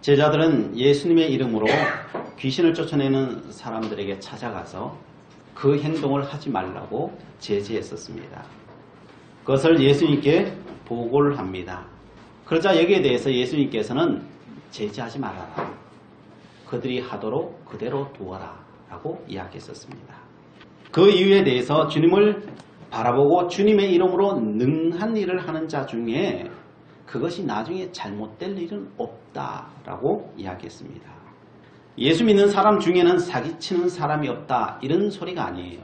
제자들은 예수님의 이름으로 귀신을 쫓아내는 사람들에게 찾아가서 그 행동을 하지 말라고 제지했었습니다. 그것을 예수님께 보고를 합니다. 그러자 여기에 대해서 예수님께서는 제지하지 말아라. 그들이 하도록 그대로 두어라 라고 이야기했었습니다. 그 이유에 대해서 주님을 바라보고 주님의 이름으로 능한 일을 하는 자 중에 그것이 나중에 잘못될 일은 없다라고 이야기했습니다. 예수 믿는 사람 중에는 사기치는 사람이 없다 이런 소리가 아니에요.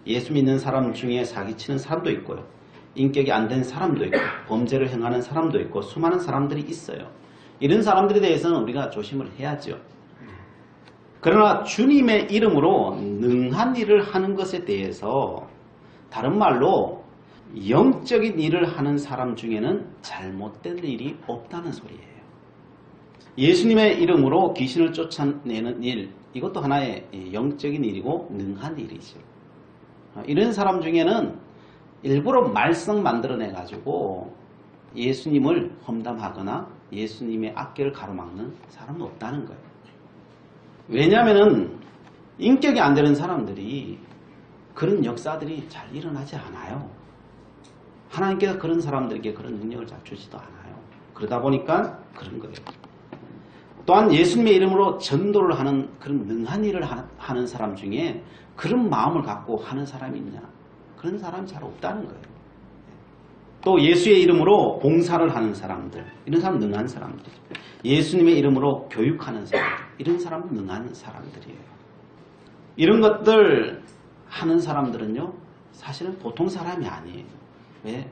예수 믿는 사람 중에 사기치는 사람도 있고요. 인격이 안 된 사람도 있고 범죄를 행하는 사람도 있고 수많은 사람들이 있어요. 이런 사람들에 대해서는 우리가 조심을 해야죠. 그러나 주님의 이름으로 능한 일을 하는 것에 대해서 다른 말로 영적인 일을 하는 사람 중에는 잘못된 일이 없다는 소리예요. 예수님의 이름으로 귀신을 쫓아내는 일, 이것도 하나의 영적인 일이고 능한 일이죠. 이런 사람 중에는 일부러 말썽 만들어내 가지고 예수님을 험담하거나 예수님의 악계를 가로막는 사람은 없다는 거예요. 왜냐하면 인격이 안 되는 사람들이 그런 역사들이 잘 일어나지 않아요. 하나님께서 그런 사람들에게 그런 능력을 잘 주지도 않아요. 그러다 보니까 그런 거예요. 또한 예수님의 이름으로 전도를 하는 그런 능한 일을 하는 사람 중에 그런 마음을 갖고 하는 사람이 있냐? 그런 사람이 잘 없다는 거예요. 또 예수의 이름으로 봉사를 하는 사람들, 이런 사람은 능한 사람들이죠. 예수님의 이름으로 교육하는 사람들, 이런 사람은 능한 사람들이에요. 이런 것들 하는 사람들은요, 사실은 보통 사람이 아니에요. 왜?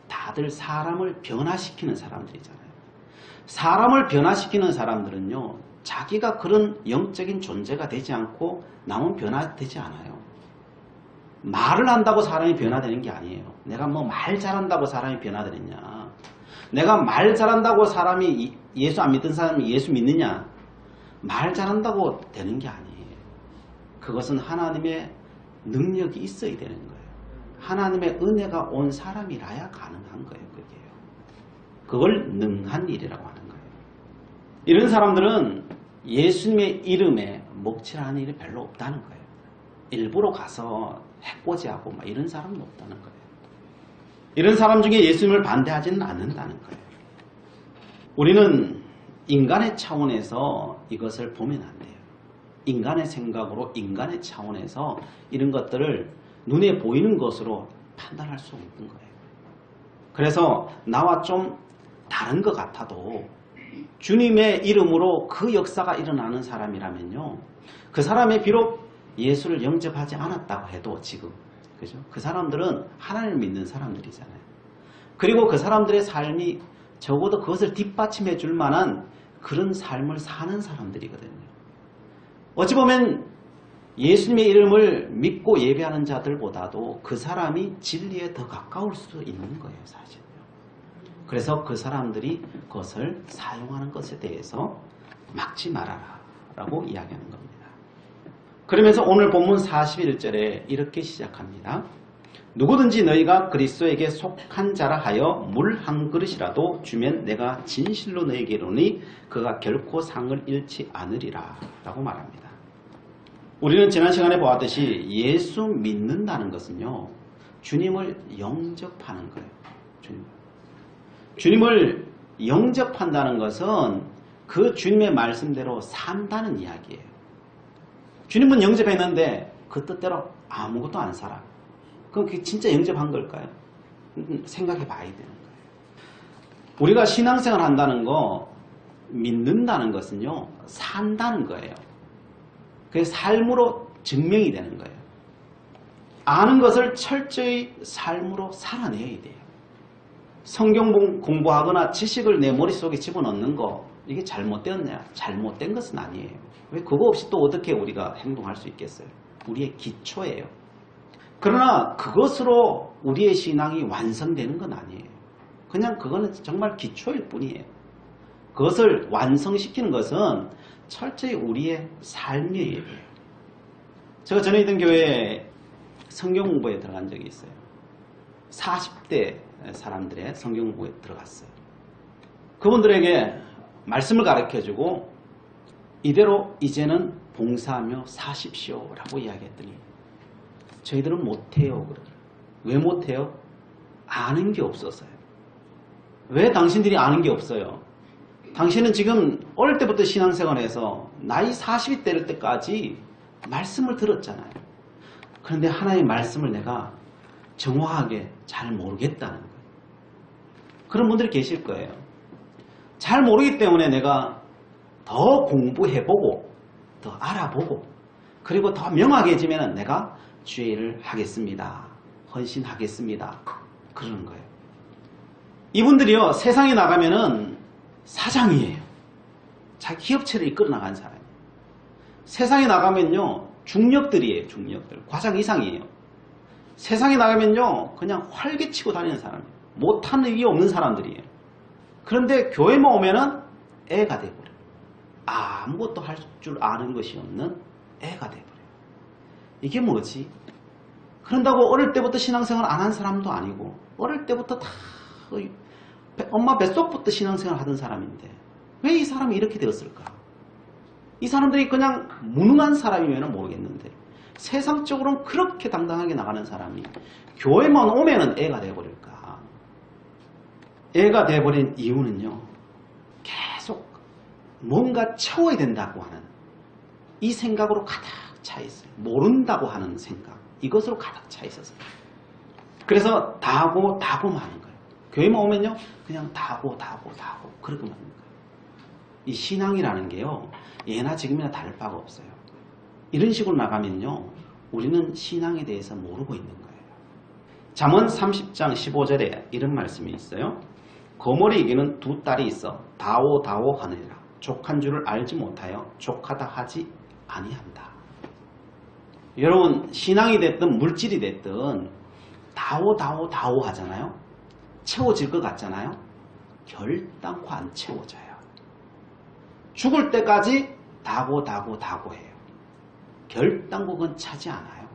다들 사람을 변화시키는 사람들이잖아요. 사람을 변화시키는 사람들은요, 자기가 그런 영적인 존재가 되지 않고 남은 변화되지 않아요. 말을 한다고 사람이 변화되는 게 아니에요. 내가 뭐 말 잘한다고 사람이 변화되느냐. 내가 말 잘한다고 사람이 예수 안 믿는 사람이 예수 믿느냐. 말 잘한다고 되는 게 아니에요. 그것은 하나님의 능력이 있어야 되는 거예요. 하나님의 은혜가 온 사람이라야 가능한 거예요. 그게요. 그걸 능한 일이라고 하는 거예요. 이런 사람들은 예수님의 이름에 먹칠하는 일이 별로 없다는 거예요. 일부러 가서 해코지하고 막 이런 사람은 없다는 거예요. 이런 사람 중에 예수님을 반대하지는 않는다는 거예요. 우리는 인간의 차원에서 이것을 보면 안 돼요. 인간의 생각으로 인간의 차원에서 이런 것들을 눈에 보이는 것으로 판단할 수 없는 거예요. 그래서 나와 좀 다른 것 같아도 주님의 이름으로 그 역사가 일어나는 사람이라면요, 그 사람이 비록 예수를 영접하지 않았다고 해도 지금, 그죠? 그 사람들은 하나님을 믿는 사람들이잖아요. 그리고 그 사람들의 삶이 적어도 그것을 뒷받침해 줄 만한 그런 삶을 사는 사람들이거든요. 어찌 보면 예수님의 이름을 믿고 예배하는 자들보다도 그 사람이 진리에 더 가까울 수 있는 거예요, 사실은요. 그래서 그 사람들이 그것을 사용하는 것에 대해서 막지 말아라 라고 이야기하는 겁니다. 그러면서 오늘 본문 41절에 이렇게 시작합니다. 누구든지 너희가 그리스도에게 속한 자라 하여 물 한 그릇이라도 주면 내가 진실로 너희에게 이르노니 그가 결코 상을 잃지 않으리라 라고 말합니다. 우리는 지난 시간에 보았듯이 예수 믿는다는 것은요, 주님을 영접하는 거예요. 주님을 영접한다는 것은 그 주님의 말씀대로 산다는 이야기예요. 주님은 영접했는데 그 뜻대로 아무것도 안 살아. 그럼 그게 진짜 영접한 걸까요? 생각해 봐야 되는 거예요. 우리가 신앙생활 한다는 거, 믿는다는 것은요, 산다는 거예요. 그게 삶으로 증명이 되는 거예요. 아는 것을 철저히 삶으로 살아내야 돼요. 성경 공부하거나 지식을 내 머릿속에 집어넣는 거, 이게 잘못되었냐? 잘못된 것은 아니에요. 왜 그거 없이 또 어떻게 우리가 행동할 수 있겠어요? 우리의 기초예요. 그러나 그것으로 우리의 신앙이 완성되는 건 아니에요. 그냥 그거는 정말 기초일 뿐이에요. 그것을 완성시키는 것은 철저히 우리의 삶이에요. 제가 전에 있던 교회에 성경 공부에 들어간 적이 있어요. 40대 사람들의 성경 공부에 들어갔어요. 그분들에게 말씀을 가르쳐주고 이대로 이제는 봉사하며 사십시오 라고 이야기했더니 저희들은 못해요. 왜 못해요? 아는 게 없어서요. 왜 당신들이 아는 게 없어요? 당신은 지금 어릴 때부터 신앙생활에서 나이 40이 될 때까지 말씀을 들었잖아요. 그런데 하나님의 말씀을 내가 정확하게 잘 모르겠다는 거예요. 그런 분들이 계실 거예요. 잘 모르기 때문에 내가 더 공부해보고 더 알아보고 그리고 더 명확해지면 내가 주의 일을 하겠습니다. 헌신하겠습니다. 그러는 거예요. 이분들이요, 세상에 나가면은 사장이에요. 자기 기업체를 이끌어 나간 사람이에요. 세상에 나가면요, 중력들이에요. 중력들. 과장 이상이에요. 세상에 나가면요, 그냥 활개치고 다니는 사람이에요. 못하는 일이 없는 사람들이에요. 그런데 교회만 오면은 애가 돼버려요. 아무것도 할 줄 아는 것이 없는 애가 돼버려요. 이게 뭐지? 그런다고 어릴 때부터 신앙생활 안 한 사람도 아니고 어릴 때부터 다 엄마 뱃속부터 신앙생활 하던 사람인데 왜 이 사람이 이렇게 되었을까? 이 사람들이 그냥 무능한 사람이면 모르겠는데 세상적으로는 그렇게 당당하게 나가는 사람이 교회만 오면은 애가 돼버릴까? 애가 돼버린 이유는요, 계속 뭔가 채워야 된다고 하는 이 생각으로 가득 차 있어요. 모른다고 하는 생각, 이것으로 가득 차 있어서. 그래서 다고 많은 거예요. 교회만 오면요, 그냥 다고 그렇게 많은 거예요. 이 신앙이라는 게요, 예나 지금이나 다를 바가 없어요. 이런 식으로 나가면요, 우리는 신앙에 대해서 모르고 있는 거예요. 잠언 30장 15절에 이런 말씀이 있어요. 거머리에게는 두 딸이 있어 다오 하느니라. 족한 줄을 알지 못하여 족하다 하지 아니한다. 여러분, 신앙이 됐든 물질이 됐든 다오 하잖아요. 채워질 것 같잖아요. 결단코 안 채워져요. 죽을 때까지 다고 해요. 결단코 그건 차지 않아요.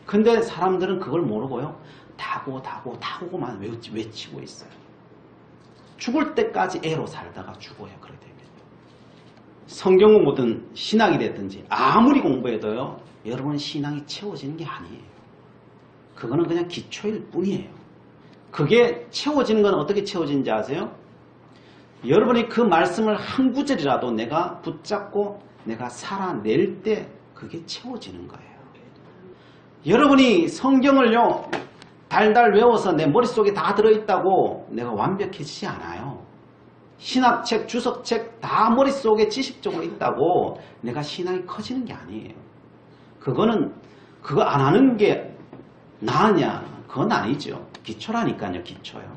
근데 사람들은 그걸 모르고요, 다고만 외치고 있어요. 죽을 때까지 애로 살다가 죽어요. 그렇게 되면 성경 공부든 신학이 됐든지 아무리 공부해도요, 여러분 신앙이 채워지는 게 아니에요. 그거는 그냥 기초일 뿐이에요. 그게 채워지는 건 어떻게 채워지는지 아세요? 여러분이 그 말씀을 한 구절이라도 내가 붙잡고 내가 살아낼 때 그게 채워지는 거예요. 여러분이 성경을요, 달달 외워서 내 머릿속에 다 들어있다고 내가 완벽해지지 않아요. 신학책, 주석책 다 머릿속에 지식적으로 있다고 내가 신앙이 커지는 게 아니에요. 그거 안 하는 게 나으냐? 그건 아니죠. 기초라니까요, 기초요.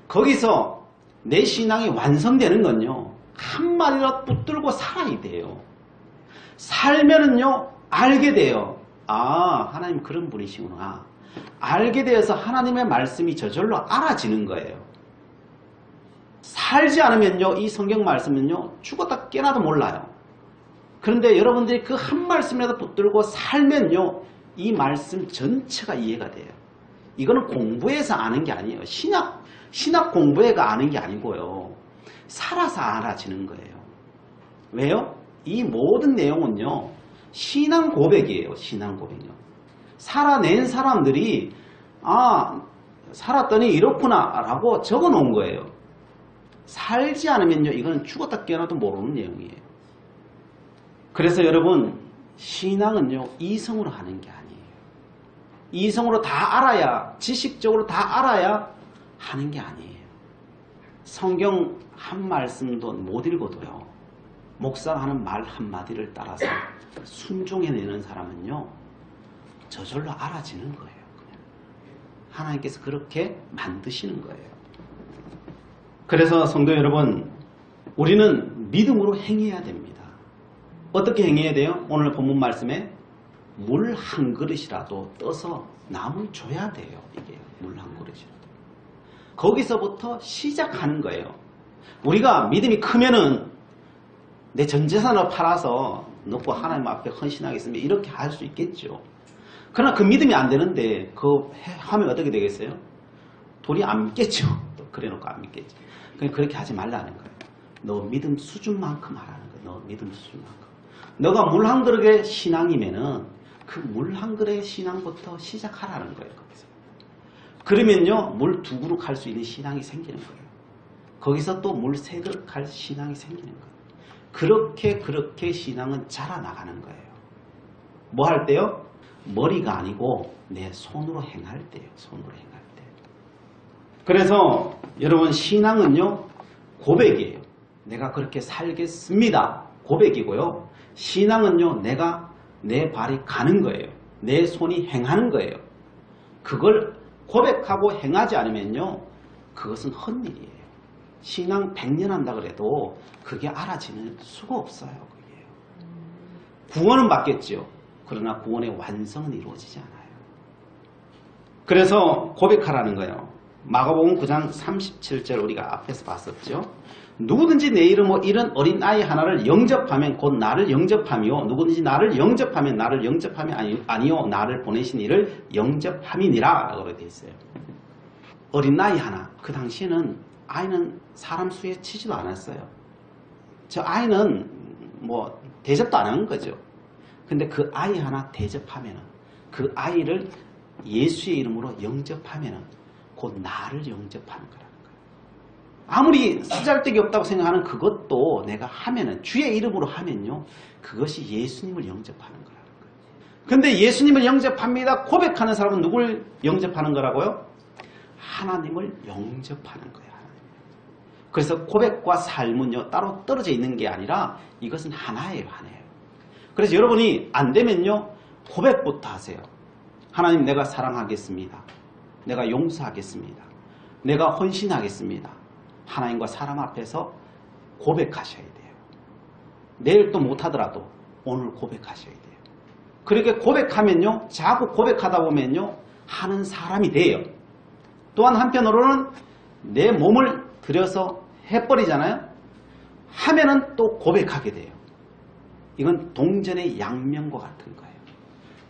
거기서 내 신앙이 완성되는 건요, 한마디라도 붙들고 살아야 돼요. 살면은요, 알게 돼요. 하나님 그런 분이시구나. 알게 되어서 하나님의 말씀이 저절로 알아지는 거예요. 살지 않으면요, 이 성경 말씀은요, 죽었다 깨나도 몰라요. 그런데 여러분들이 그 한 말씀이라도 붙들고 살면요, 이 말씀 전체가 이해가 돼요. 이거는 공부해서 아는 게 아니에요. 신학 공부해가 아는 게 아니고요, 살아서 알아지는 거예요. 왜요? 이 모든 내용은요, 신앙 고백이에요. 신앙 고백요. 살아낸 사람들이 살았더니 이렇구나 라고 적어 놓은 거예요. 살지 않으면요, 이거는 죽었다 깨어나도 모르는 내용이에요. 그래서 여러분, 신앙은요, 이성으로 하는 게 아니에요. 이성으로 다 알아야, 지식적으로 다 알아야 하는 게 아니에요. 성경 한 말씀도 못 읽어도요, 목사가 하는 말 한마디를 따라서 순종해내는 사람은요, 저절로 알아지는 거예요. 그냥 하나님께서 그렇게 만드시는 거예요. 그래서 성도 여러분, 우리는 믿음으로 행해야 됩니다. 어떻게 행해야 돼요? 오늘 본문 말씀에 물 한 그릇이라도 떠서 남을 줘야 돼요. 이게 물 한 그릇이라도. 거기서부터 시작하는 거예요. 우리가 믿음이 크면은 내 전 재산을 팔아서 넣고 하나님 앞에 헌신하겠습니다, 이렇게 할 수 있겠죠. 그러나 그 믿음이 안 되는데 그 하면 어떻게 되겠어요? 돈이 안 믿겠죠. 또 그래 놓고 안 믿겠죠. 그러니까 그렇게 하지 말라는 거예요. 너 믿음 수준만큼 하라는 거야. 너 믿음 수준만큼. 너가 물 한 그릇의 신앙이면은 그 물 한 그릇의 신앙부터 시작하라는 거예요. 거기서. 그러면요, 물 2그릇 할 수 있는 신앙이 생기는 거예요. 거기서 또 물 3그릇 할 신앙이 생기는 거예요. 그렇게 신앙은 자라나가는 거예요. 뭐 할 때요? 머리가 아니고 내 손으로 행할 때요. 손으로 행할 때. 그래서 여러분 신앙은요, 고백이에요. 내가 그렇게 살겠습니다. 고백이고요. 신앙은요, 내 발이 가는 거예요. 내 손이 행하는 거예요. 그걸 고백하고 행하지 않으면요, 그것은 헛일이에요. 신앙 100년 한다 그래도 그게 알아지는 수가 없어요. 그게. 구원은 받겠죠. 그러나 구원의 완성은 이루어지지 않아요. 그래서 고백하라는 거예요. 마가복음 9장 37절 우리가 앞에서 봤었죠. 누구든지 내 이름으로 이런 어린아이 하나를 영접하면 곧 나를 영접하며 누구든지 나를 영접하면 나를 영접함이 아니요 나를 보내신 이를 영접함이니라 라고 되어 있어요. 어린아이 하나. 그 당시에는 아이는 사람 수에 치지도 않았어요. 저 아이는 뭐 대접도 안 하는 거죠. 근데 그 아이 하나 대접하면은 그 아이를 예수의 이름으로 영접하면은 곧 나를 영접하는 거라는 거예요. 아무리 쓰잘데기 없다고 생각하는 그것도 내가 하면은 주의 이름으로 하면요 그것이 예수님을 영접하는 거라는 거예요. 근데 예수님을 영접합니다. 고백하는 사람은 누굴 영접하는 거라고요? 하나님을 영접하는 거예요. 그래서 고백과 삶은요 따로 떨어져 있는 게 아니라 이것은 하나예요. 하나예요. 그래서 여러분이 안 되면요 고백부터 하세요. 하나님 내가 사랑하겠습니다. 내가 용서하겠습니다. 내가 헌신하겠습니다. 하나님과 사람 앞에서 고백하셔야 돼요. 내일 또 못하더라도 오늘 고백하셔야 돼요. 그렇게 고백하면요 자꾸 고백하다 보면요 하는 사람이 돼요. 또한 한편으로는 내 몸을 들여서 해버리잖아요. 하면은 또 고백하게 돼요. 이건 동전의 양면과 같은 거예요.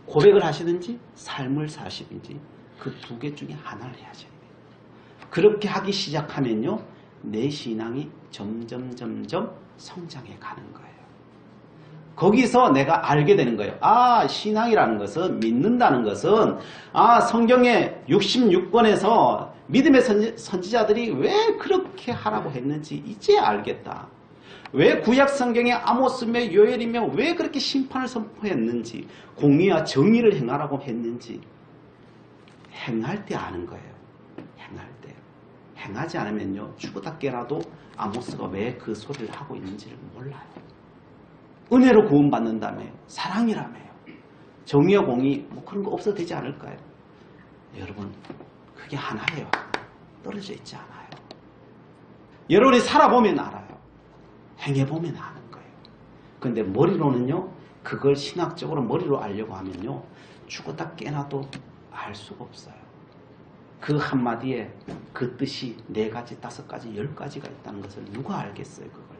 고백을 하시든지 삶을 사시든지 그 2개 중에 하나를 하셔야 돼요. 그렇게 하기 시작하면요 내 신앙이 점점 성장해 가는 거예요. 거기서 내가 알게 되는 거예요. 아, 신앙이라는 것은, 믿는다는 것은, 아, 성경의 66권에서 믿음의 선지자들이 왜 그렇게 하라고 했는지 이제 알겠다. 왜 구약 성경의 아모스며 요엘이며 왜 그렇게 심판을 선포했는지, 공의와 정의를 행하라고 했는지 행할 때 아는 거예요. 행할 때. 행하지 않으면요 죽었다 깨라도 아모스가 왜 그 소리를 하고 있는지를 몰라요. 은혜로 구원받는다며요. 사랑이라며요. 정의와 공의 뭐 그런 거 없어도 되지 않을까요? 여러분 그게 하나예요. 떨어져 있지 않아요. 여러분이 살아보면 알아요. 행해보면 아는 거예요. 그런데 머리로는요 그걸 신학적으로 머리로 알려고 하면요 죽었다 깨나도 알 수가 없어요. 그 한마디에 그 뜻이 4가지, 5가지, 10가지가 있다는 것을 누가 알겠어요. 그걸요.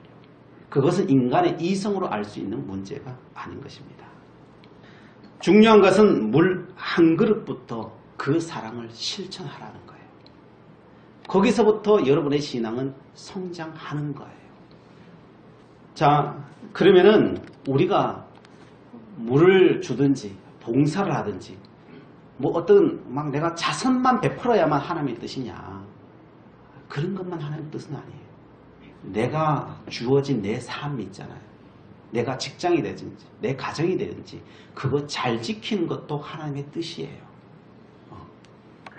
그것은 인간의 이성으로 알 수 있는 문제가 아닌 것입니다. 중요한 것은 물 한 그릇부터 그 사랑을 실천하라는 거예요. 거기서부터 여러분의 신앙은 성장하는 거예요. 자, 그러면은 우리가 물을 주든지 봉사를 하든지 뭐 어떤 막 내가 자선만 베풀어야만 하나님의 뜻이냐, 그런 것만 하나님의 뜻은 아니에요. 내가 주어진 내 삶이 있잖아요. 내가 직장이 되든지 내 가정이 되든지 그거 잘 지키는 것도 하나님의 뜻이에요.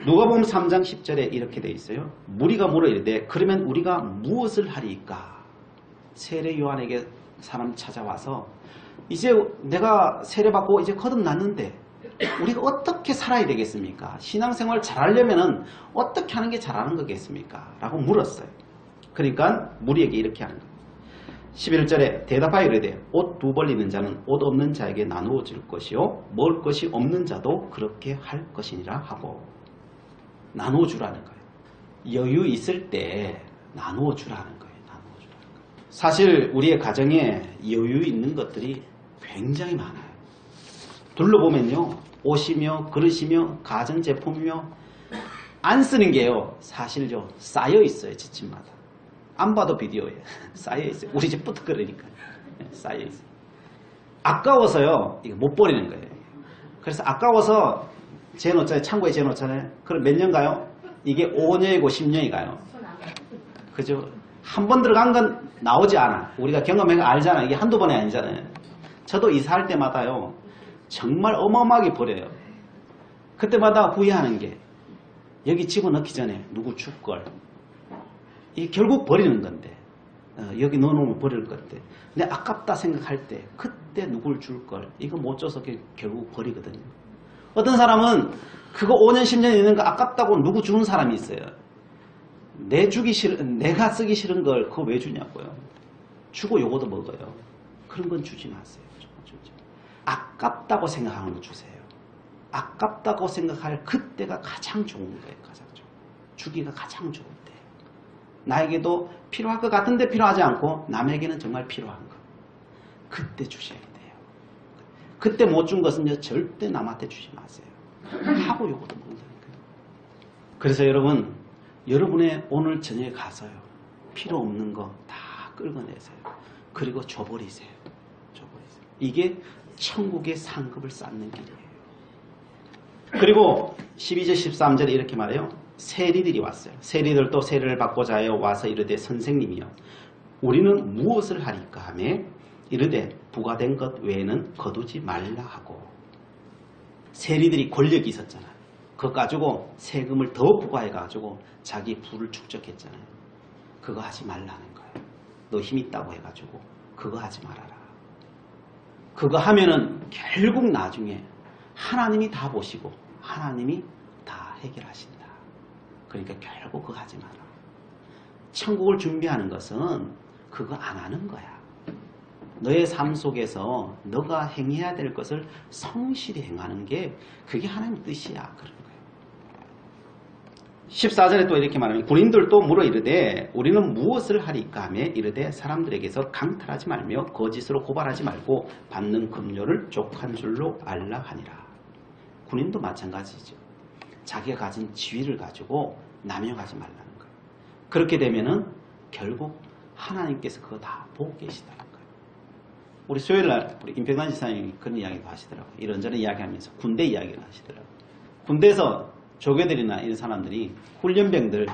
누가복음 3장 10절에 이렇게 되어 있어요. 무리가 물어 이르되 그러면 우리가 무엇을 하리이까? 세례 요한에게 사람 찾아와서 이제 내가 세례받고 이제 거듭났는데 우리가 어떻게 살아야 되겠습니까? 신앙생활 잘하려면 어떻게 하는 게 잘하는 거겠습니까? 라고 물었어요. 그러니까 무리에게 이렇게 하는 거예요. 11절에 대답하여 이르되 옷 2벌 있는 자는 옷 없는 자에게 나누어 줄 것이요 먹을 것이 없는 자도 그렇게 할 것이니라 하고, 나누어 주라는 거예요. 여유 있을 때 나누어 주라는 거예요. 나누어 주라는 거예요. 사실 우리의 가정에 여유 있는 것들이 굉장히 많아요. 둘러보면요 옷이며 그릇이며 가전제품이며 안 쓰는 게요 사실요 쌓여 있어요. 집집마다 안 봐도 비디오에 쌓여있어요. 우리 집부터 그러니까 쌓여있어요. 아까워서요. 이거 못 버리는 거예요. 그래서 아까워서 재놓잖아요. 창고에 재놓잖아요. 그럼 몇 년 가요? 이게 5년이고 10년이 가요. 그죠? 한 번 들어간 건 나오지 않아. 우리가 경험해서 알잖아. 이게 한두 번이 아니잖아요. 저도 이사할 때마다요. 정말 어마어마하게 버려요. 그때마다 후회하는 게 여기 집어넣기 전에 누구 줄걸. 이게 결국 버리는 건데 여기 넣어놓으면 버릴 건데 근데 아깝다 생각할 때 그때 누굴 줄걸. 이거 못 줘서 결국 버리거든요. 어떤 사람은 그거 5년 10년 있는 거 아깝다고 누구 주는 사람이 있어요. 내가 쓰기 싫은 걸 그거 왜 주냐고요. 주고 요거도 먹어요. 그런 건 주지 마세요. 아깝다고 생각하는 거 주세요. 아깝다고 생각할 그때가 가장 좋은 거예요. 가장 좋은. 주기가 가장 좋을 때. 나에게도 필요할 것 같은데 필요하지 않고 남에게는 정말 필요한 거. 그때 주셔야 돼요. 그때 못 준 것은요. 절대 남한테 주지 마세요. 하고 요거도 먹는다니까요. 그래서 여러분, 여러분의 오늘 저녁에 가서요. 필요 없는 거 다 끌어내세요. 그리고 줘버리세요. 줘버리세요. 이게 천국의 상급을 쌓는 길이에요. 그리고 12절 13절에 이렇게 말해요. 세리들이 왔어요. 세리들도 세례를 받고자 하여 와서 이르되 선생님이여 우리는 무엇을 하리까 하며 이르되 부과된 것 외에는 거두지 말라 하고. 세리들이 권력이 있었잖아요. 그거 가지고 세금을 더 부과해 가지고 자기 부를 축적했잖아요. 그거 하지 말라는 거예요. 너 힘 있다고 해가지고 그거 하지 말아라. 그거 하면은 결국 나중에 하나님이 다 보시고 하나님이 다 해결하신다. 그러니까 결국 그거 하지 마라. 천국을 준비하는 것은 그거 안 하는 거야. 너의 삶 속에서 너가 행해야 될 것을 성실히 행하는 게 그게 하나님의 뜻이야. 그런 거예요. 14절에 또 이렇게 말하면 군인들도 물어 이르되 우리는 무엇을 하리까 하며 이르되 사람들에게서 강탈하지 말며 거짓으로 고발하지 말고 받는 급료를 족한 줄로 알라 하니라. 군인도 마찬가지죠. 자기가 가진 지위를 가지고 남용하지 말라는 거예요. 그렇게 되면은 결국 하나님께서 그거 다 보고 계시다는 거예요. 우리 수요일날 우리 임평단 지사님이 그런 이야기도 하시더라고요. 이런저런 이야기하면서 군대 이야기를 하시더라고요. 군대에서 조교들이나 이런 사람들이 훈련병들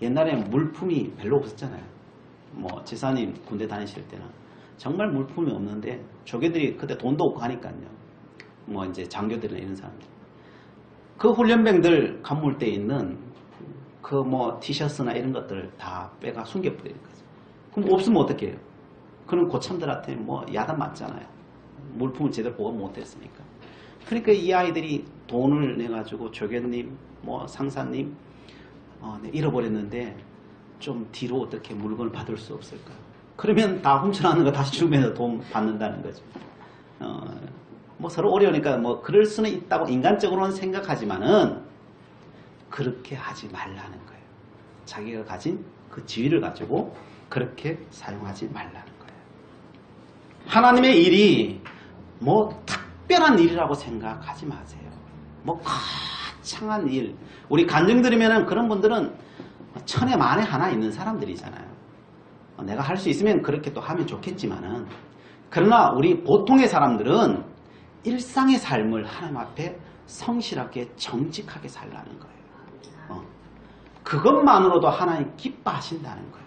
옛날에는 물품이 별로 없었잖아요. 뭐 지사님 군대 다니실 때는 정말 물품이 없는데 조교들이 그때 돈도 없고 하니까요. 뭐 이제 장교들이나 이런 사람들 그 훈련병들 간물대에 있는 그 뭐 티셔츠나 이런 것들을 다 빼가 숨겨버리는 거죠. 그럼 없으면 어떻게 해요? 그런 고참들한테 뭐 야단 맞잖아요. 물품을 제대로 보호 못했으니까. 그러니까 이 아이들이 돈을 내가지고 조교님, 뭐 상사님 네, 잃어버렸는데 좀 뒤로 어떻게 물건을 받을 수 없을까? 그러면 다 훔쳐나는 거 다시 주면서 돈 받는다는 거죠. 뭐 서로 어려우니까 뭐 그럴 수는 있다고 인간적으로는 생각하지만은 그렇게 하지 말라는 거예요. 자기가 가진 그 지위를 가지고 그렇게 사용하지 말라는 거예요. 하나님의 일이 뭐 특별한 일이라고 생각하지 마세요. 뭐 거창한 일. 우리 간증 들으면 그런 분들은 천에 만에 하나 있는 사람들이잖아요. 내가 할 수 있으면 그렇게 또 하면 좋겠지만은 그러나 우리 보통의 사람들은 일상의 삶을 하나님 앞에 성실하게 정직하게 살라는 거예요. 그것만으로도 하나님 기뻐하신다는 거예요.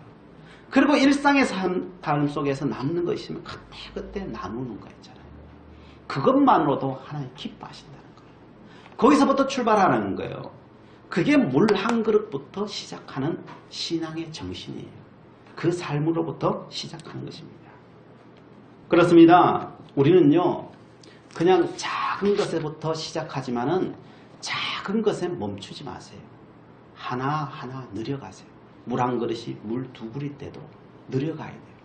그리고 일상의 삶 속에서 남는 거 있으면 그때 나누는 거 있잖아요. 그것만으로도 하나님 기뻐하신다는 거예요. 거기서부터 출발하는 거예요. 그게 물 한 그릇부터 시작하는 신앙의 정신이에요. 그 삶으로부터 시작하는 것입니다. 그렇습니다. 우리는요. 그냥 작은 것에부터 시작하지만은 작은 것에 멈추지 마세요. 하나하나 늘려가세요. 물 한 그릇이 물 두 그릇 때도 늘려가야 돼요.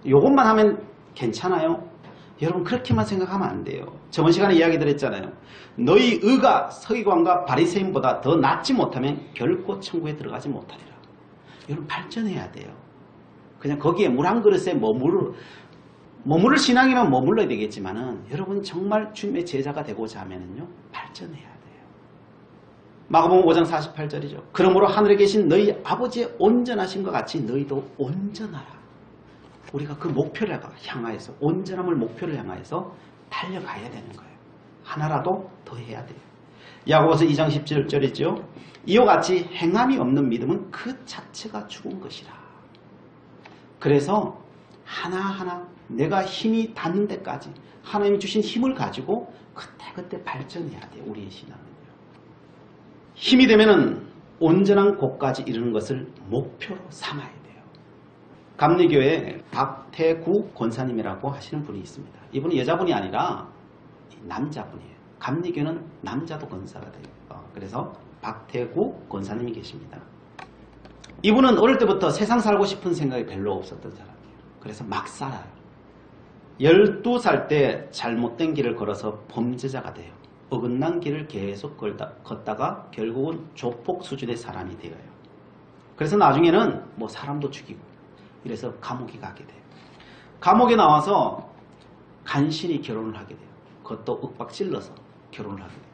이것만 하면 괜찮아요? 여러분 그렇게만 생각하면 안 돼요. 저번 시간에 이야기 드렸잖아요. 너희 의가 서기관과 바리새인보다 더 낫지 못하면 결코 천국에 들어가지 못하리라. 여러분 발전해야 돼요. 그냥 거기에 물 한 그릇에 머무를 신앙이면 머물러야 되겠지만은 여러분 정말 주님의 제자가 되고자 하면은요 발전해야 돼요. 마가복음 5장 48절이죠. 그러므로 하늘에 계신 너희 아버지의 온전하신 것 같이 너희도 온전하라. 우리가 그 목표를 향하여서, 온전함을 목표를 향하여서 달려가야 되는 거예요. 하나라도 더 해야 돼요. 야고보서 2장 17절이죠. 이와 같이 행함이 없는 믿음은 그 자체가 죽은 것이라. 그래서 하나하나 내가 힘이 닿는 데까지 하나님이 주신 힘을 가지고 그때그때 발전해야 돼요. 우리의 신앙은요. 힘이 되면은 온전한 곳까지 이르는 것을 목표로 삼아야 돼요. 감리교회 박태구 권사님이라고 하시는 분이 있습니다. 이분은 여자분이 아니라 남자분이에요. 감리교는 남자도 권사가 돼요. 그래서 박태구 권사님이 계십니다. 이분은 어릴 때부터 세상 살고 싶은 생각이 별로 없었던 사람이에요. 그래서 막 살아요. 12살 때 잘못된 길을 걸어서 범죄자가 돼요. 어긋난 길을 계속 걷다가 결국은 조폭 수준의 사람이 되어요. 그래서 나중에는 뭐 사람도 죽이고 이래서 감옥에 가게 돼요. 감옥에 나와서 간신히 결혼을 하게 돼요. 그것도 윽박질러서 결혼을 하게 돼요.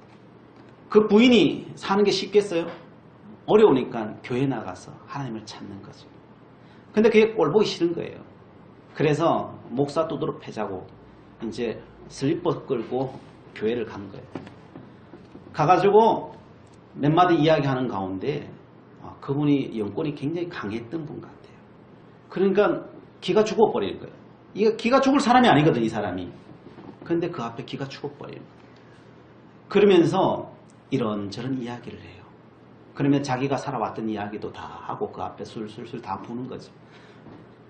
그 부인이 사는 게 쉽겠어요? 어려우니까 교회 나가서 하나님을 찾는 거죠. 근데 그게 꼴보기 싫은 거예요. 그래서 목사 두드러 패자고 이제 슬리퍼 끌고 교회를 간 거예요. 가가지고 몇 마디 이야기하는 가운데 그분이 영권이 굉장히 강했던 분 같아요. 그러니까 기가 죽어버리는 거예요. 이거 기가 죽을 사람이 아니거든, 이 사람이. 근데 그 앞에 기가 죽어버리는 거예요. 그러면서 이런저런 이야기를 해요. 그러면 자기가 살아왔던 이야기도 다 하고 그 앞에 술술술 다 부는 거죠.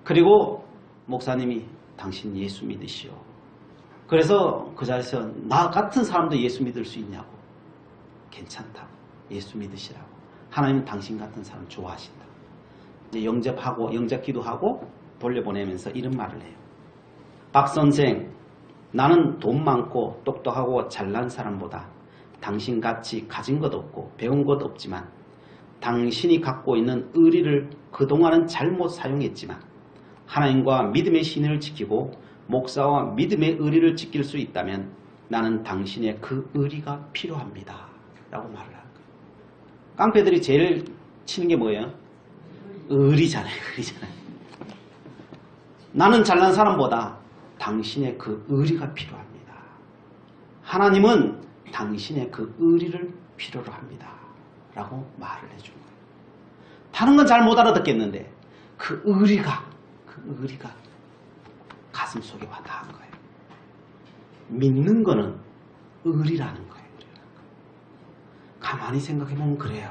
그리고 목사님이 당신 예수 믿으시오. 그래서 그 자리에서 나 같은 사람도 예수 믿을 수 있냐고. 괜찮다고. 예수 믿으시라고. 하나님은 당신 같은 사람 좋아하신다. 영접하고 영접 기도하고 돌려보내면서 이런 말을 해요. 박 선생, 나는 돈 많고 똑똑하고 잘난 사람보다 당신같이 가진 것 없고 배운 것 없지만 당신이 갖고 있는 의리를 그동안은 잘못 사용했지만 하나님과 믿음의 신을 지키고 목사와 믿음의 의리를 지킬 수 있다면 나는 당신의 그 의리가 필요합니다. 라고 말을 하는 거예요. 깡패들이 제일 치는 게 뭐예요? 의리잖아요. 의리잖아요. 나는 잘난 사람보다 당신의 그 의리가 필요합니다. 하나님은 당신의 그 의리를 필요로 합니다. 라고 말을 해준 거예요. 다른 건 잘 못 알아듣겠는데 그 의리가 가슴 속에 와 닿은 거예요. 믿는 거는 의리라는 거예요. 가만히 생각해보면 그래요.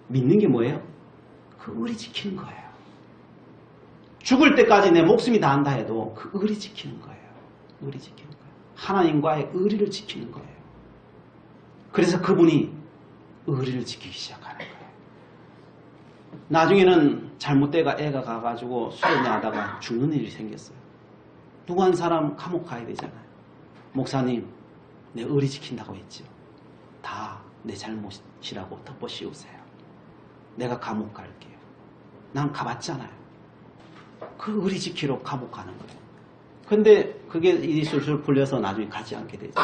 믿는 게 뭐예요? 그 의리 지키는 거예요. 죽을 때까지 내 목숨이 다한다 해도 그 의리 지키는 거예요. 의리 지키는 거예요. 하나님과의 의리를 지키는 거예요. 그래서 그분이 의리를 지키기 시작하는 거예요. 나중에는 잘못돼가 애가 가가지고 술 한잔하다가 죽는 일이 생겼어요. 누구 한 사람 감옥 가야 되잖아요. 목사님, 내 의리 지킨다고 했죠. 다 내 잘못이라고 덮어 씌우세요. 내가 감옥 갈게요. 난 가봤잖아요. 그 의리 지키러 감옥 가는 거예요. 근데 그게 일이 술술 풀려서 나중에 가지 않게 되죠.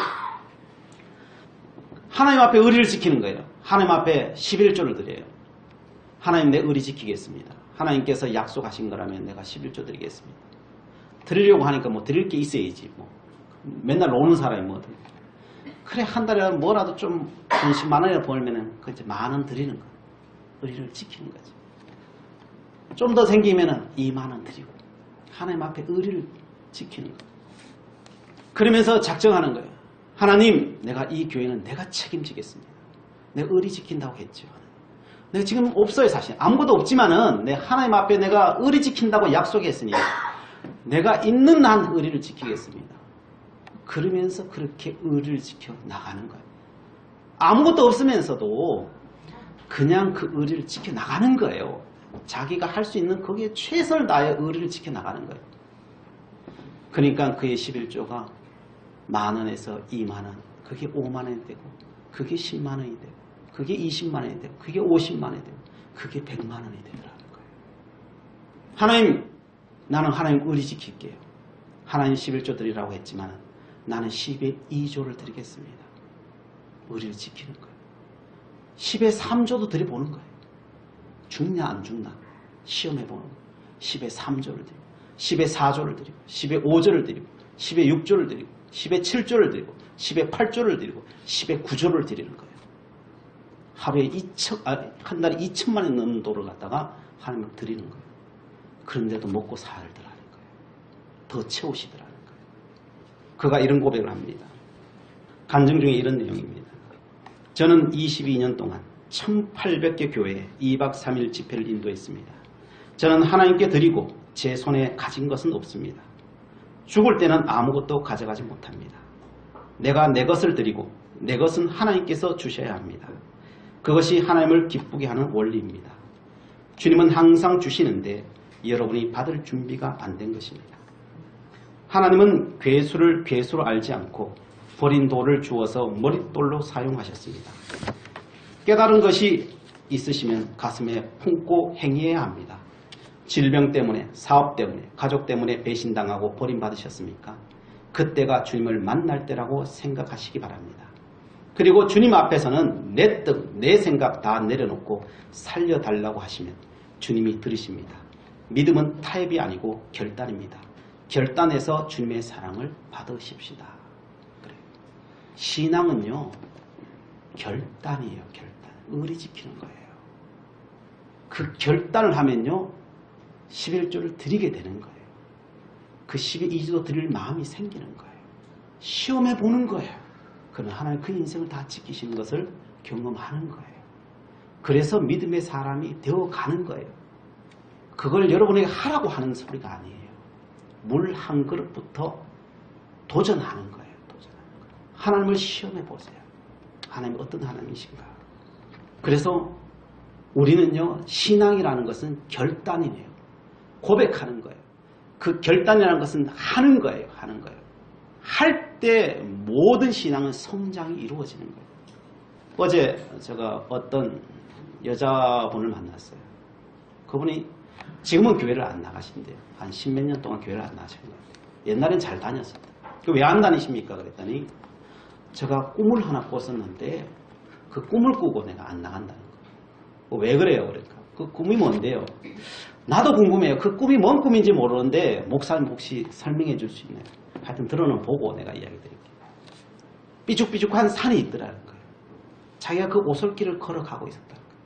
하나님 앞에 의리를 지키는 거예요. 하나님 앞에 11조를 드려요. 하나님 내 의리 지키겠습니다. 하나님께서 약속하신 거라면 내가 11조 드리겠습니다. 드리려고 하니까 뭐 드릴 게 있어야지. 뭐 맨날 노는 사람이 뭐든. 그래 한 달에 뭐라도 좀 10만 원이나 벌면은 그 이제 10,000원 드리는 거예요. 의리를 지키는 거죠. 좀 더 생기면은 2만 원 드리고 하나님 앞에 의리를 지키는 거예요. 그러면서 작정하는 거예요. 하나님, 내가 이 교회는 내가 책임지겠습니다. 내가 의리 지킨다고 했죠. 내가 지금 없어요, 사실. 아무것도 없지만은 내 하나님 앞에 내가 의리 지킨다고 약속했으니 내가 있는 한 의리를 지키겠습니다. 그러면서 그렇게 의리를 지켜 나가는 거예요. 아무것도 없으면서도 그냥 그 의리를 지켜 나가는 거예요. 자기가 할 수 있는 거기에 최선을 다해 의리를 지켜 나가는 거예요. 그러니까 그의 11조가 10,000원에서 20,000원, 그게 50,000원이 되고, 그게 100,000원이 되고, 그게 200,000원이 되고, 그게 500,000원이 되고, 그게 1,000,000원이 되더라는 거예요. 하나님, 나는 하나님 의리 지킬게요. 하나님 11조 드리라고 했지만 나는 12조를 드리겠습니다. 의리를 지키는 거예요. 10의 3조도 드려보는 거예요. 죽냐 안 죽나 시험해보는 거예요. 10의 3조를 드리고 10의 4조를 드리고 10의 5조를 드리고 10의 6조를 드리고 10의 7조를 드리고 10의 8조를 드리고 10의 9조를 드리는 거예요. 하루에 한 달에 2천만이 넘는 도를 갖다가 하나님을 드리는 거예요. 그런데도 먹고 살더라는 거예요. 더 채우시더라는 거예요. 그가 이런 고백을 합니다. 간증 중에 이런 내용입니다. 저는 22년 동안 1800개 교회에 2박 3일 집회를 인도했습니다. 저는 하나님께 드리고 제 손에 가진 것은 없습니다. 죽을 때는 아무것도 가져가지 못합니다. 내가 내 것을 드리고 내 것은 하나님께서 주셔야 합니다. 그것이 하나님을 기쁘게 하는 원리입니다. 주님은 항상 주시는데 여러분이 받을 준비가 안 된 것입니다. 하나님은 괴수를 괴수로 알지 않고 버린 돌을 주어서 머릿돌로 사용하셨습니다. 깨달은 것이 있으시면 가슴에 품고 행해야 합니다. 질병 때문에, 사업 때문에, 가족 때문에 배신당하고 버림받으셨습니까? 그때가 주님을 만날 때라고 생각하시기 바랍니다. 그리고 주님 앞에서는 내 뜻, 내 생각 다 내려놓고 살려달라고 하시면 주님이 들으십니다. 믿음은 타협이 아니고 결단입니다. 결단해서 주님의 사랑을 받으십시다. 그래요. 신앙은요, 결단이에요. 결단. 의리 지키는 거예요. 그 결단을 하면요, 11조를 드리게 되는 거예요. 그 12조도 드릴 마음이 생기는 거예요. 시험해 보는 거예요. 그럼 하나님 그 인생을 다 지키시는 것을 경험하는 거예요. 그래서 믿음의 사람이 되어가는 거예요. 그걸 여러분에게 하라고 하는 소리가 아니에요. 물 한 그릇부터 도전하는 거예요. 도전하는 거예요. 하나님을 시험해 보세요. 하나님이 어떤 하나님이신가. 그래서 우리는요, 신앙이라는 것은 결단이네요. 고백하는 거예요. 그 결단이라는 것은 하는 거예요. 하는 거예요. 할 때 모든 신앙은 성장이 이루어지는 거예요. 어제 제가 어떤 여자분을 만났어요. 그분이 지금은 교회를 안 나가신대요. 한 10몇 년 동안 교회를 안 나가신 거예요. 옛날엔 잘 다녔어요. 왜 안 다니십니까? 그랬더니 제가 꿈을 하나 꿨었는데 그 꿈을 꾸고 내가 안 나간다는 거예요. 왜 그래요? 그러니까 그 꿈이 뭔데요? 나도 궁금해요. 그 꿈이 뭔 꿈인지 모르는데 목사님 혹시 설명해 줄 수 있나요? 하여튼 들어는 보고 내가 이야기 드릴게요. 삐죽삐죽한 산이 있더라는 거예요. 자기가 그 오솔길을 걸어가고 있었다는 거예요.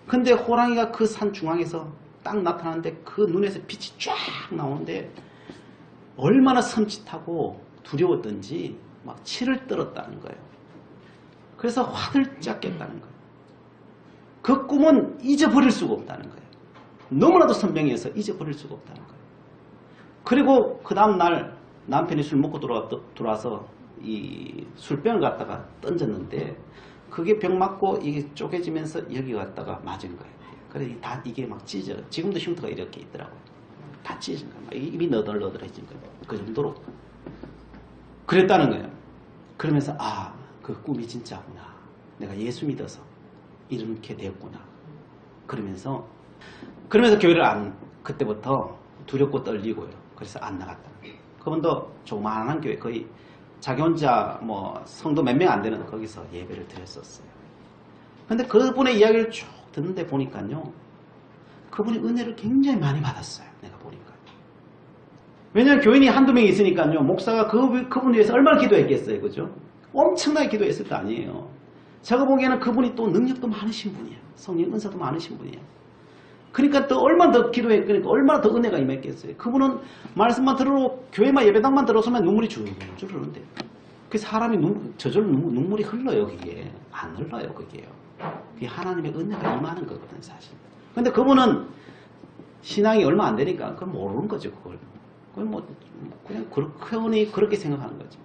근데 호랑이가 그 산 중앙에서 딱 나타나는데 그 눈에서 빛이 쫙 나오는데 얼마나 섬찟하고 두려웠던지 막 치를 떨었다는 거예요. 그래서 화들짝 깼다는 거예요. 그 꿈은 잊어버릴 수가 없다는 거예요. 너무나도 선명해서 잊어버릴 수가 없다는 거예요. 그리고 그 다음날 남편이 술 먹고 들어와서 이 술병을 갖다가 던졌는데 그게 병 맞고 이게 쪼개지면서 여기 갖다가 맞은 거예요. 그래 이게 막 찢어요. 지금도 흉터가 이렇게 있더라고요. 다 찢어진 거예요. 입이 너덜너덜해진 거예요. 그 정도로 그랬다는 거예요. 그러면서 그 꿈이 진짜구나. 내가 예수 믿어서 이렇게 되었구나. 그러면서 교회를 그때부터 두렵고 떨리고요. 그래서 안 나갔다. 그분도 조그마한 교회 거의 자기 혼자 성도 몇 명 안 되는 거기서 예배를 드렸었어요. 근데 그분의 이야기를 쭉 듣는데 보니까요. 그분이 은혜를 굉장히 많이 받았어요. 내가 보니까. 왜냐하면 교인이 한두 명 있으니까요. 목사가 그분 위해서 얼마나 기도했겠어요. 그죠? 엄청나게 기도했을 거 아니에요. 제가 보기에는 그분이 또 능력도 많으신 분이에요. 성령 은사도 많으신 분이에요. 그러니까 또 얼마나 더 기도했으니까 얼마나 더 은혜가 임했겠어요. 그분은 말씀만 들어도 교회만 예배당만 들어서면 눈물이 줄줄 흐르는데 그 사람이 저절로 눈물이 흘러요. 그게 안 흘러요. 그게요. 그게 하나님의 은혜가 임하는 거거든 사실. 근데 그분은 신앙이 얼마 안 되니까 그걸 모르는 거죠. 그걸 그냥 그렇게 생각하는 거죠.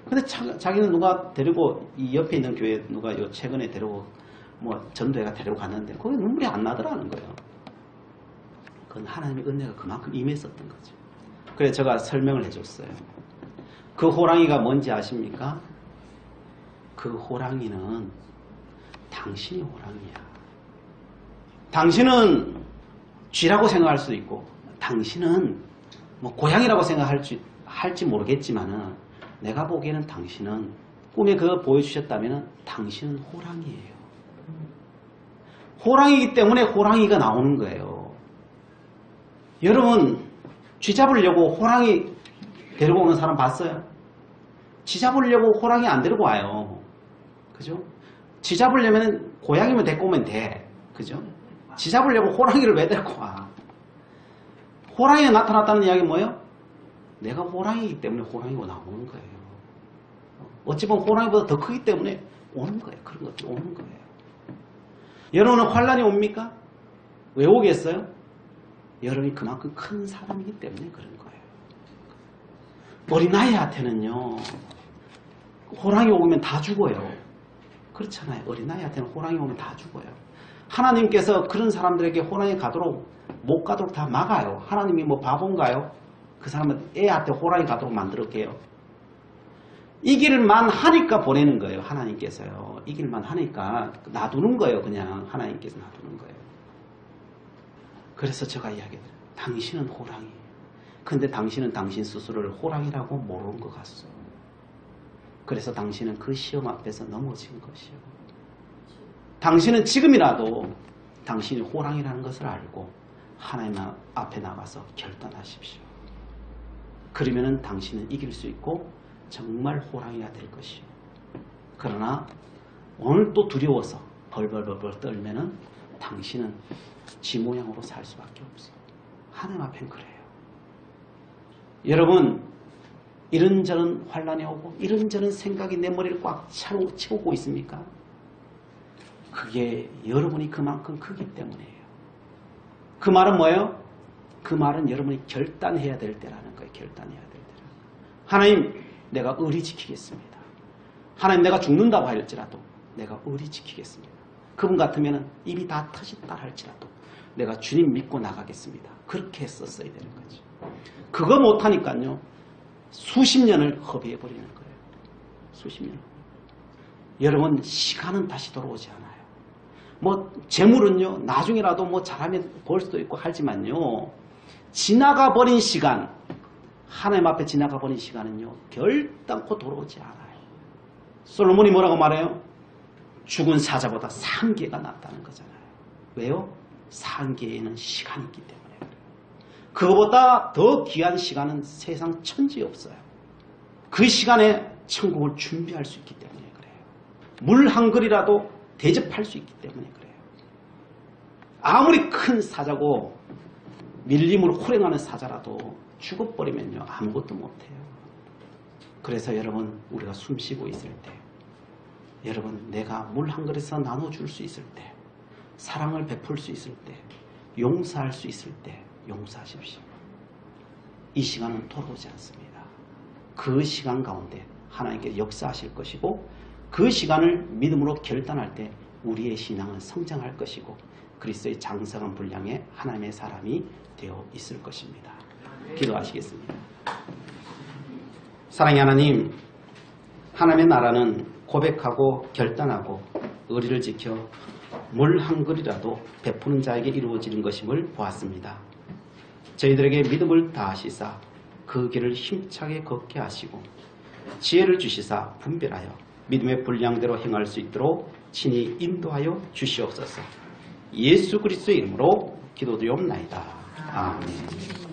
근데 자기는 누가 데리고 이 옆에 있는 교회 누가 최근에 데리고 전도회가 데리고 갔는데 거기 눈물이 안 나더라는 거예요. 그건 하나님의 은혜가 그만큼 임했었던 거죠. 그래서 제가 설명을 해줬어요. 그 호랑이가 뭔지 아십니까? 그 호랑이는 당신이 호랑이야. 당신은 쥐라고 생각할 수도 있고 당신은 고양이라고 생각할지 모르겠지만은 내가 보기에는 당신은 꿈에 그거 보여주셨다면 당신은 호랑이에요. 호랑이기 때문에 호랑이가 나오는 거예요. 여러분, 쥐 잡으려고 호랑이 데리고 오는 사람 봤어요? 쥐 잡으려고 호랑이 안 데리고 와요. 그죠? 쥐 잡으려면 고양이만 데리고 오면 돼. 그죠? 쥐 잡으려고 호랑이를 왜 데리고 와? 호랑이가 나타났다는 이야기는 뭐예요? 내가 호랑이이기 때문에 호랑이가 나오는 거예요. 어찌 보면 호랑이보다 더 크기 때문에 오는 거예요. 그런 것들이 오는 거예요. 여러분은 환란이 옵니까? 왜 오겠어요? 여러분이 그만큼 큰 사람이기 때문에 그런 거예요. 어린아이한테는요, 호랑이 오면 다 죽어요. 그렇잖아요. 어린아이한테는 호랑이 오면 다 죽어요. 하나님께서 그런 사람들에게 호랑이 가도록, 못 가도록 다 막아요. 하나님이 뭐 바본가요? 그 사람은 애한테 호랑이 가도록 만들었게요. 이길만 하니까 보내는 거예요. 하나님께서요. 이길만 하니까 놔두는 거예요. 그냥 하나님께서 놔두는 거예요. 그래서 제가 이야기해요. 당신은 호랑이. 근데 당신은 당신 스스로를 호랑이라고 모르는 것 같소. 그래서 당신은 그 시험 앞에서 넘어진 것이요. 당신은 지금이라도 당신이 호랑이라는 것을 알고 하나님 앞에 나가서 결단하십시오. 그러면은 당신은 이길 수 있고 정말 호랑이가 될 것이요. 그러나 오늘 또 두려워서 벌벌벌벌 떨면은 당신은 지 모양으로 살 수밖에 없어. 하나님 앞엔 그래요. 여러분, 이런저런 환란이 오고 이런저런 생각이 내 머리를 꽉 채우고 있습니까? 그게 여러분이 그만큼 크기 때문이에요. 그 말은 뭐예요? 그 말은 여러분이 결단해야 될 때라는 거예요. 결단해야 될 때라. 하나님, 내가 의리 지키겠습니다. 하나님, 내가 죽는다고 할지라도 내가 의리 지키겠습니다. 그분 같으면 입이 다 터졌다 할지라도 내가 주님 믿고 나가겠습니다. 그렇게 했었어야 되는 거죠. 그거 못하니까요. 수십 년을 허비해버리는 거예요. 수십 년. 여러분, 시간은 다시 돌아오지 않아요. 뭐 재물은요, 나중에라도 뭐 잘하면 벌 수도 있고 하지만요, 지나가 버린 시간, 하나님 앞에 지나가 버린 시간은요, 결단코 돌아오지 않아요. 솔로몬이 뭐라고 말해요? 죽은 사자보다 상계가 낫다는 거잖아요. 왜요? 상계에는 시간이 있기 때문에. 그거보다 더 귀한 시간은 세상 천지에 없어요. 그 시간에 천국을 준비할 수 있기 때문에 그래요. 물 한 그릇이라도 대접할 수 있기 때문에 그래요. 아무리 큰 사자고 밀림으로 호령하는 사자라도 죽어버리면요, 아무것도 못해요. 그래서 여러분, 우리가 숨쉬고 있을 때, 여러분, 내가 물 한 그릇에서 나눠줄 수 있을 때, 사랑을 베풀 수 있을 때, 용서할 수 있을 때 용서하십시오. 이 시간은 돌아오지 않습니다. 그 시간 가운데 하나님께 역사하실 것이고, 그 시간을 믿음으로 결단할 때 우리의 신앙은 성장할 것이고 그리스도의 장성한 분량의 하나님의 사람이 되어 있을 것입니다. 기도하시겠습니다. 사랑의 하나님, 하나님의 나라는 고백하고 결단하고 의리를 지켜 물 한 그릇이라도 베푸는 자에게 이루어지는 것임을 보았습니다. 저희들에게 믿음을 다하시사 그 길을 힘차게 걷게 하시고 지혜를 주시사 분별하여 믿음의 분량대로 행할 수 있도록 친히 인도하여 주시옵소서. 예수 그리스도의 이름으로 기도드리옵나이다. 아멘.